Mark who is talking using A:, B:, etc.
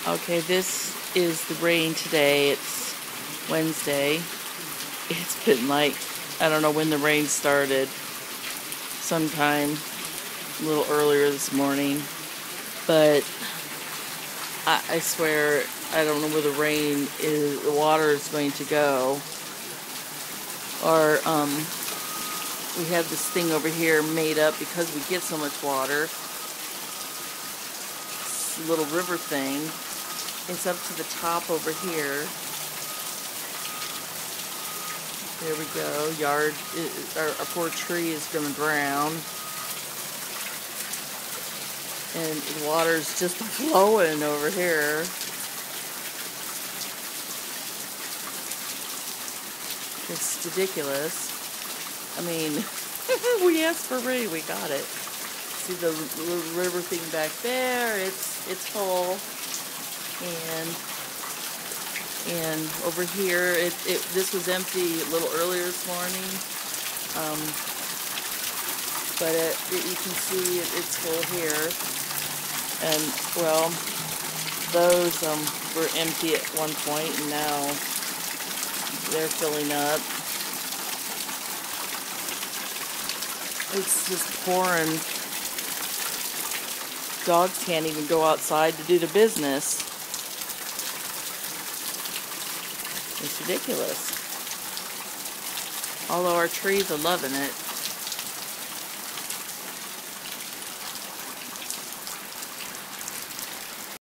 A: Okay, this is the rain today. It's Wednesday. It's been like, I don't know when the rain started. Sometime a little earlier this morning. But I swear, I don't know where the water is going to go. Or, we have this thing over here made up because we get so much water. This little river thing. It's up to the top over here. There we go. Our poor tree is going to drown. And the water's just flowing over here. It's ridiculous. I mean, we asked for rain, we got it. See the little river thing back there? It's full. And over here, this was empty a little earlier this morning. But you can see it's full here. And, well, those were empty at one point, and now they're filling up. It's just pouring. Dogs can't even go outside to do the business. It's ridiculous. Although our trees are loving it.